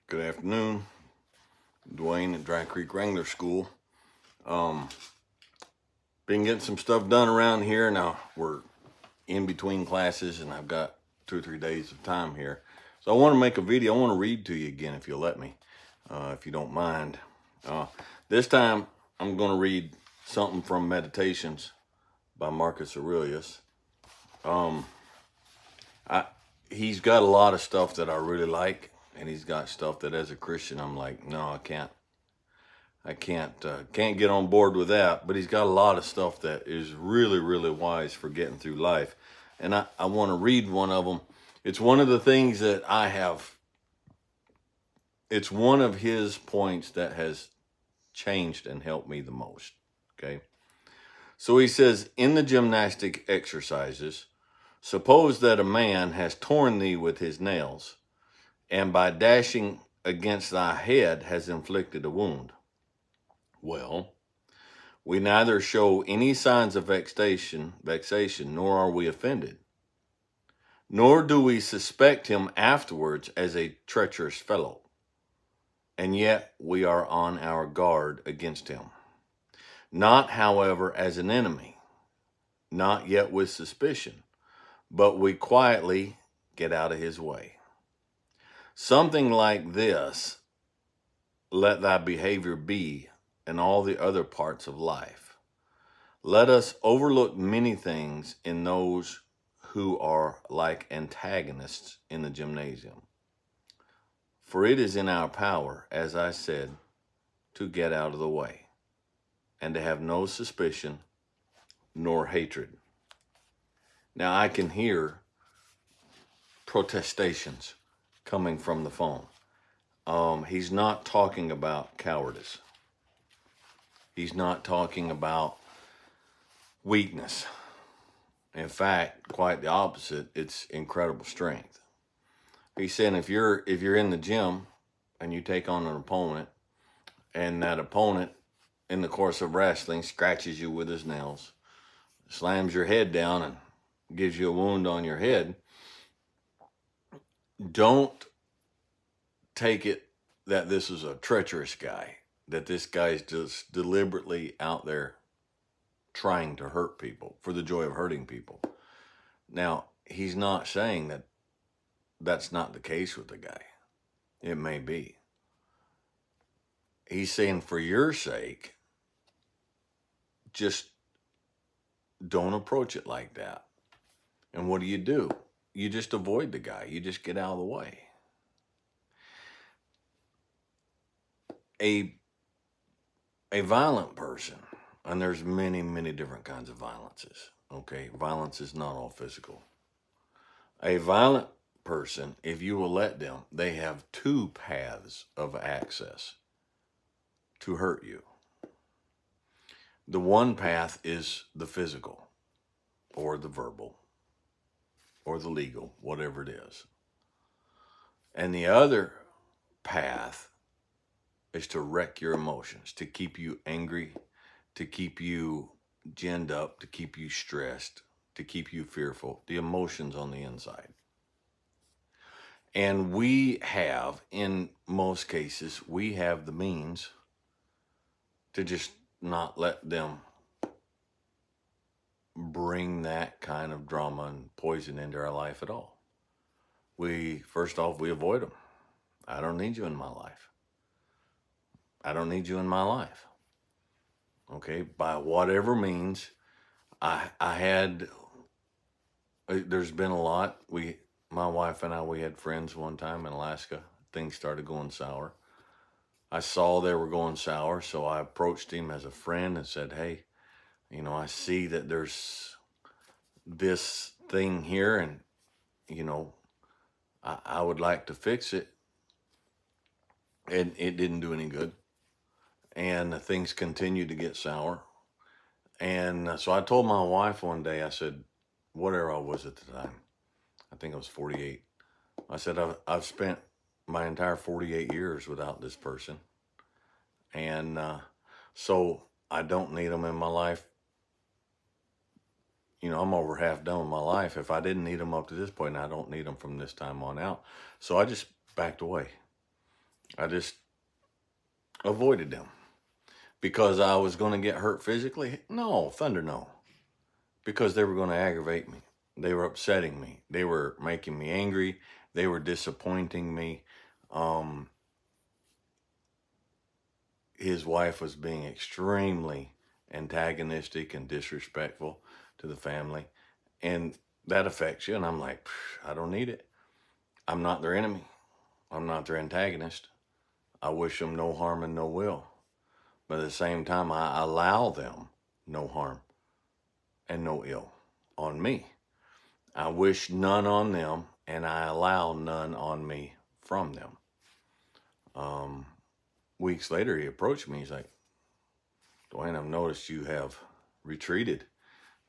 Good afternoon. Dwayne at Dry Creek Wrangler School. Been getting some stuff done around here. Now we're in between classes and I've got 2 or 3 days of time here. So I want to make a video. I want to read to you again if you'll let me, if you don't mind. This time I'm going to read something from Meditations by Marcus Aurelius. He's got a lot of stuff that I really like, and he's got stuff that as a Christian I'm like, no, I can't get on board with that. But he's got a lot of stuff that is really, really wise for getting through life. And I want to read one of them. It's one of the things that it's one of his points that has changed and helped me the most. Okay. So he says, in the gymnastic exercises, suppose that a man has torn thee with his nails, and by dashing against thy head has inflicted a wound. Well, we neither show any signs of vexation, nor are we offended, nor do we suspect him afterwards as a treacherous fellow, and yet we are on our guard against him. Not, however, as an enemy, not yet with suspicion, but we quietly get out of his way. Something like this let thy behavior be in all the other parts of life. Let us overlook many things in those who are like antagonists in the gymnasium. For it is in our power, as I said, to get out of the way and to have no suspicion nor hatred. Now I can hear protestations coming from the phone. He's not talking about cowardice. He's not talking about weakness. In fact, quite the opposite. It's incredible strength. He's saying if you're in the gym and you take on an opponent, and that opponent in the course of wrestling scratches you with his nails, slams your head down and gives you a wound on your head, don't take it that this is a treacherous guy, that this guy's just deliberately out there trying to hurt people for the joy of hurting people. Now, he's not saying that that's not the case with the guy. It may be. He's saying for your sake, just don't approach it like that. And what do? You just avoid the guy. You just get out of the way. A violent person, and there's many, many different kinds of violences. Okay, violence is not all physical. A violent person, if you will let them, they have 2 paths of access to hurt you. The one path is the physical, or the verbal, or the legal, whatever it is. And the other path is to wreck your emotions, to keep you angry, to keep you ginned up, to keep you stressed, to keep you fearful, the emotions on the inside. And we have, in most cases, we have the means to just not let them bring that kind of drama and poison into our life at all. First off, we avoid them. I don't need you in my life. I don't need you in my life. Okay, by whatever means, there's been a lot. My wife and I, we had friends one time in Alaska. Things started going sour. I saw they were going sour, so I approached him as a friend and said, hey, I see that there's this thing here, and, I would like to fix it. And it didn't do any good. And things continued to get sour. And so I told my wife one day, I said, whatever I was at the time, I think I was 48. I said, I've spent my entire 48 years without this person. And so I don't need them in my life. I'm over half done with my life. If I didn't need them up to this point, I don't need them from this time on out. So I just backed away. I just avoided them because I was going to get hurt physically. No, thunder, no. Because they were going to aggravate me. They were upsetting me. They were making me angry. They were disappointing me. Um, his wife was being extremely antagonistic and disrespectful to the family. And that affects you. And I'm like, I don't need it. I'm not their enemy. I'm not their antagonist. I wish them no harm and no will. But at the same time, I allow them no harm and no ill on me. I wish none on them, and I allow none on me from them. Um, Weeks later, he approached me. He's like, Dwayne, I've noticed you have retreated.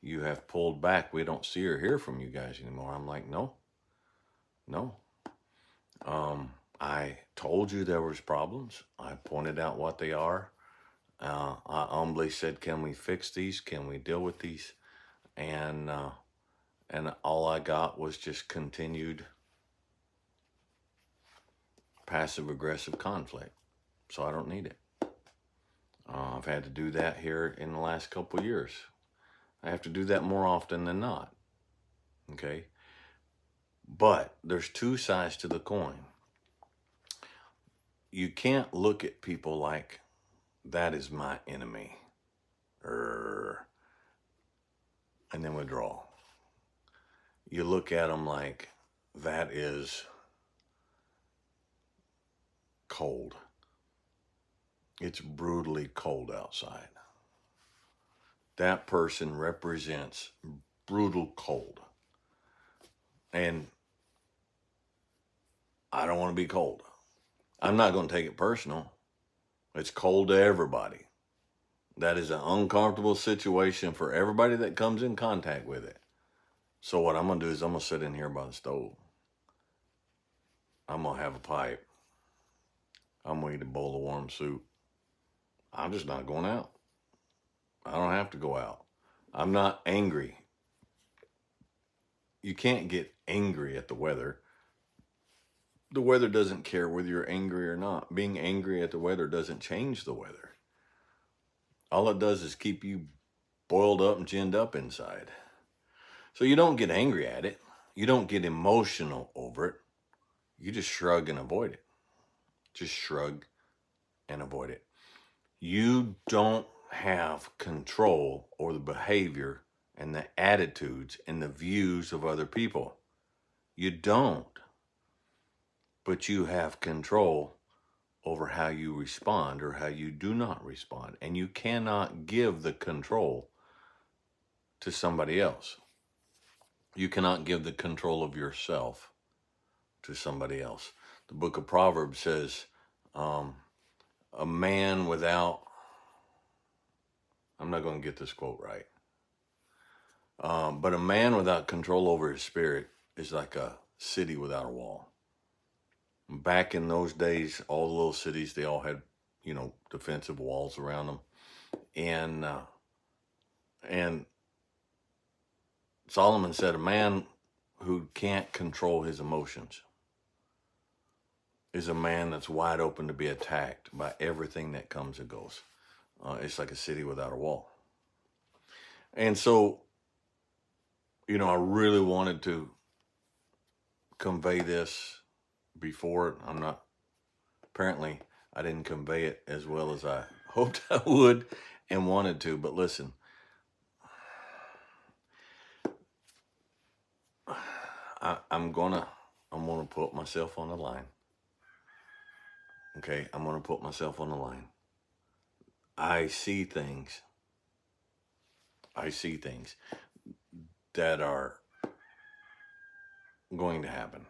You have pulled back. We don't see or hear from you guys anymore. I'm like, no, no. I told you there was problems. I pointed out what they are. I humbly said, can we fix these? Can we deal with these? And all I got was just continued passive aggressive conflict. So I don't need it. I've had to do that here in the last couple of years. I have to do that more often than not. Okay. But there's two sides to the coin. You can't look at people like that is my enemy. And then withdraw. You look at them like that is cold. It's brutally cold outside. That person represents brutal cold. And I don't want to be cold. I'm not going to take it personal. It's cold to everybody. That is an uncomfortable situation for everybody that comes in contact with it. So what I'm going to do is I'm going to sit in here by the stove. I'm going to have a pipe. I'm going to eat a bowl of warm soup. I'm just not going out. I don't have to go out. I'm not angry. You can't get angry at the weather. The weather doesn't care whether you're angry or not. Being angry at the weather doesn't change the weather. All it does is keep you boiled up and ginned up inside. So you don't get angry at it. You don't get emotional over it. You just shrug and avoid it. Just shrug and avoid it. You don't have control over the behavior and the attitudes and the views of other people. You don't. But you have control over how you respond or how you do not respond. And you cannot give the control to somebody else. You cannot give the control of yourself to somebody else. The book of Proverbs says, a man without, I'm not going to get this quote right, but a man without control over his spirit is like a city without a wall. Back in those days, all the little cities, they all had, defensive walls around them. And Solomon said, a man who can't control his emotions is a man that's wide open to be attacked by everything that comes and goes. It's like a city without a wall. And so, I really wanted to convey this before. Apparently, I didn't convey it as well as I hoped I would and wanted to. But listen, I'm gonna put myself on the line. Okay, I'm gonna put myself on the line. I see things that are going to happen.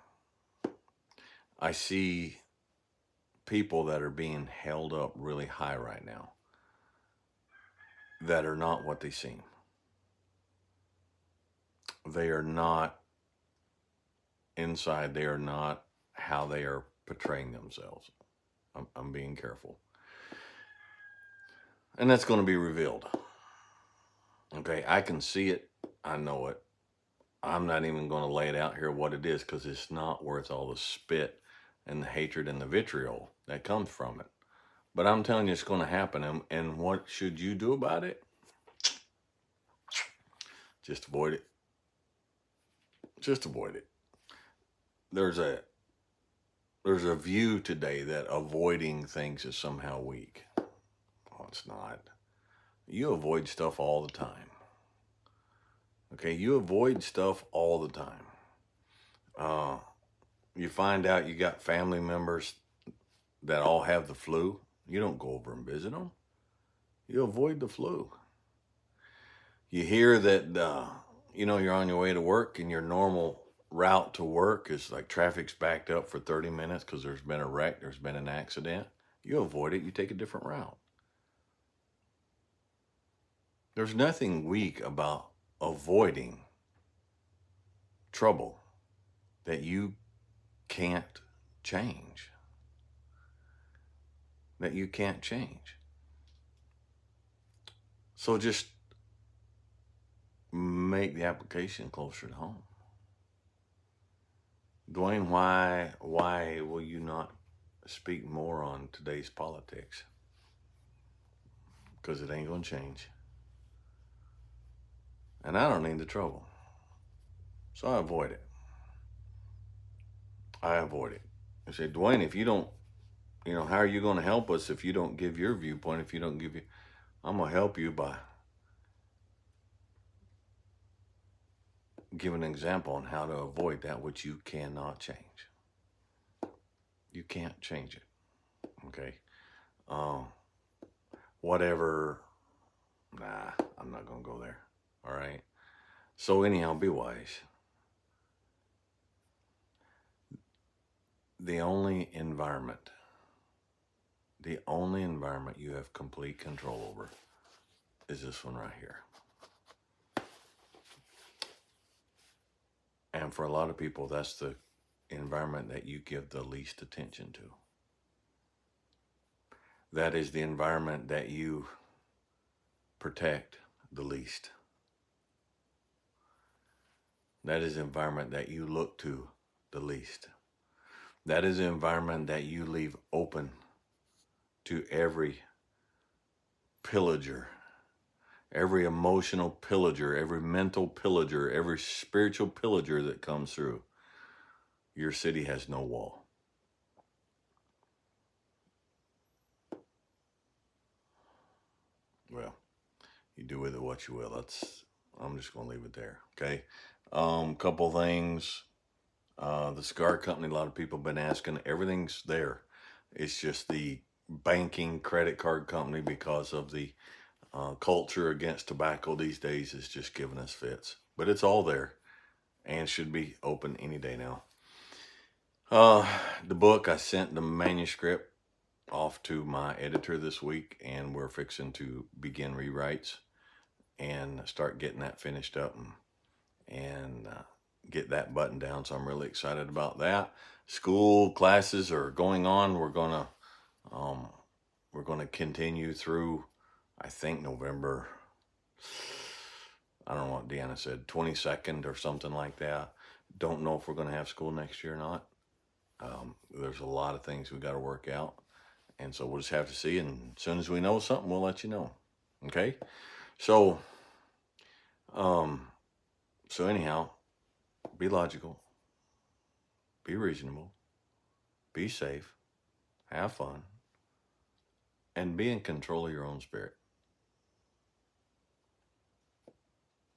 I see people that are being held up really high right now that are not what they seem. They are not inside. They are not how they are portraying themselves. I'm being careful. And that's going to be revealed. Okay, I can see it. I know it. I'm not even going to lay it out here what it is because it's not worth all the spit and the hatred and the vitriol that comes from it. But I'm telling you, it's going to happen. And what should you do about it? Just avoid it. Just avoid it. There's a view today that avoiding things is somehow weak. Oh, it's not. You avoid stuff all the time. Okay, you avoid stuff all the time. You find out you got family members that all have the flu. You don't go over and visit them. You avoid the flu. You hear that, you're on your way to work and your normal route to work is like traffic's backed up for 30 minutes because there's been a wreck, there's been an accident. You avoid it, you take a different route. There's nothing weak about avoiding trouble that you can't change. That you can't change. So just make the application closer to home. Dwayne, why will you not speak more on today's politics? Because it ain't going to change. And I don't need the trouble. So I avoid it. I say, Dwayne, if you don't, how are you going to help us if you don't give your viewpoint, I'm going to help you by giving an example on how to avoid that which you cannot change. You can't change it. Okay. Whatever. Nah, I'm not going to go there. All right. So anyhow, be wise. The only environment you have complete control over is this one right here. And for a lot of people, that's the environment that you give the least attention to. That is the environment that you protect the least. That is the environment that you look to the least. That is the environment that you leave open to every pillager, every emotional pillager, every mental pillager, every spiritual pillager that comes through. Your city has no wall. Well, you do with it what you will. I'm just going to leave it there. Okay. Couple things. The cigar company, a lot of people have been asking, everything's there. It's just the banking credit card company, because of the culture against tobacco these days, is just giving us fits. But it's all there and should be open any day now. The book, I sent the manuscript off to my editor this week, and we're fixing to begin rewrites and start getting that finished up and get that buttoned down. So I'm really excited about that. School classes are going on. We're gonna continue through, I think, November. I don't know what Deanna said, 22nd or something like that. Don't know if we're gonna have school next year or not. There's a lot of things we got to work out, and so we'll just have to see. And as soon as we know something, we'll let you know. Okay. So anyhow, be logical, be reasonable, be safe, have fun, and be in control of your own spirit.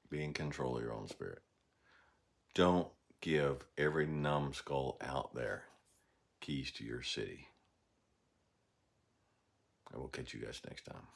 Be in control of your own spirit. Don't give every numbskull out there keys to your city. I will catch you guys next time.